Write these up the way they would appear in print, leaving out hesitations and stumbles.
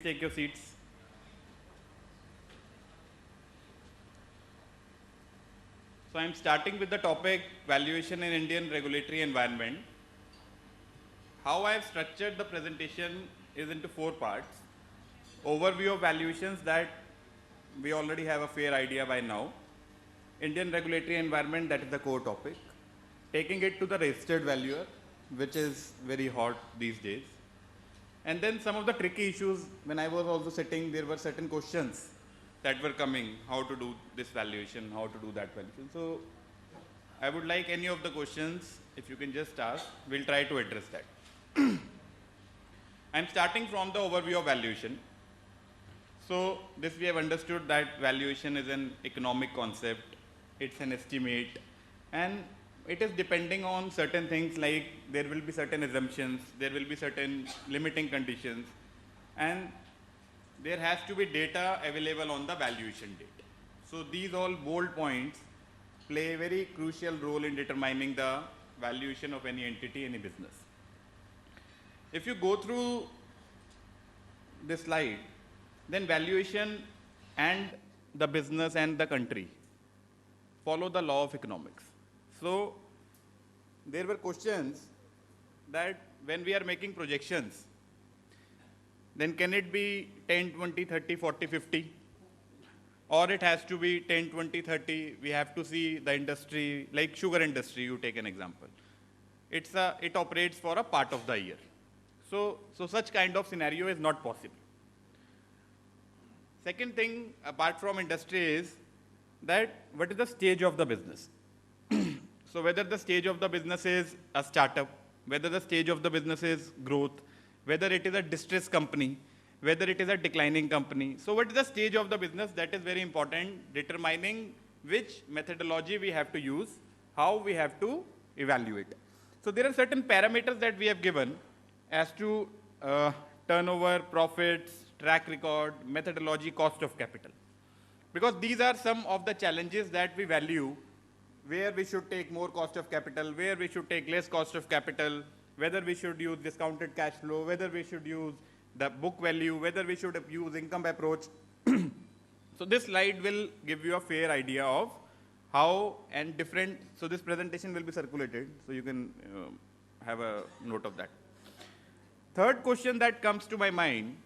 Take your seats. So I'm starting with the topic valuation in Indian regulatory environment. How I have structured the presentation is into 4 parts. Overview of valuations that we already have a fair idea by now. Indian regulatory environment, that is the core topic. Taking it to the registered valuer, which is very hot these days. And then some of the tricky issues, when I was also sitting, there were certain questions that were coming, how to do this valuation, how to do that valuation. So I would like any of the questions, if you can just ask, we'll try to address that. I'm starting from the overview of valuation. So this we have understood that valuation is an economic concept, it's an estimate, and it is depending on certain things like there will be certain assumptions, there will be certain limiting conditions, and there has to be data available on the valuation date. So these all bold points play a very crucial role in determining the valuation of any entity, any business. If you go through this slide, then valuation and the business and the country follow the law of economics. So there were questions that when we are making projections, then can it be 10, 20, 30, 40, 50? Or it has to be 10, 20, 30. We have to see the industry, like sugar industry, you take an example. It operates for a part of the year. So such kind of scenario is not possible. Second thing, apart from industry, is that what is the stage of the business? So whether the stage of the business is a startup, whether the stage of the business is growth, whether it is a distressed company, whether it is a declining company. So what is the stage of the business? That is very important, determining which methodology we have to use, how we have to evaluate. So there are certain parameters that we have given as to turnover, profits, track record, methodology, cost of capital. Because these are some of the challenges that we value, where we should take more cost of capital, where we should take less cost of capital, whether we should use discounted cash flow, whether we should use the book value, whether we should use income approach. So this slide will give you a fair idea of how and different, so this presentation will be circulated, so you can have a note of that. Third question that comes to my mind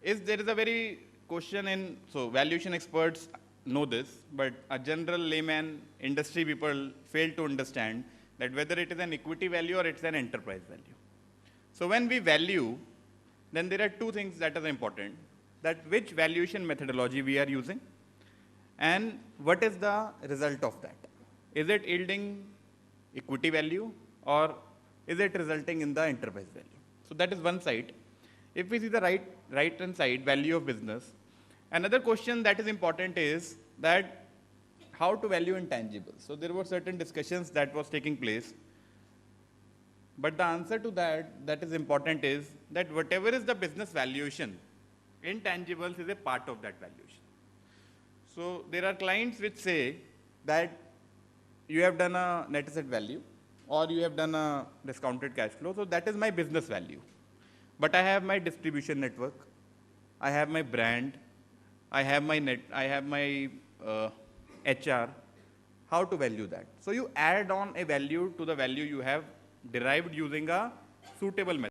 is there is a very question in, so valuation experts know this, but a general layman, industry people fail to understand that whether it is an equity value or it's an enterprise value. So when we value, then there are two things that are important, that which valuation methodology we are using and what is the result of that. Is it yielding equity value or is it resulting in the enterprise value? So that is one side. If we see the right hand side, value of business, another question that is important is that how to value intangibles. So there were certain discussions that was taking place, but the answer to that is important is that whatever is the business valuation, intangibles is a part of that valuation. So there are clients which say that you have done a net asset value or you have done a discounted cash flow, so that is my business value. But I have my distribution network, I have my brand, I have my HR, how to value that? So you add on a value to the value you have derived using a suitable method.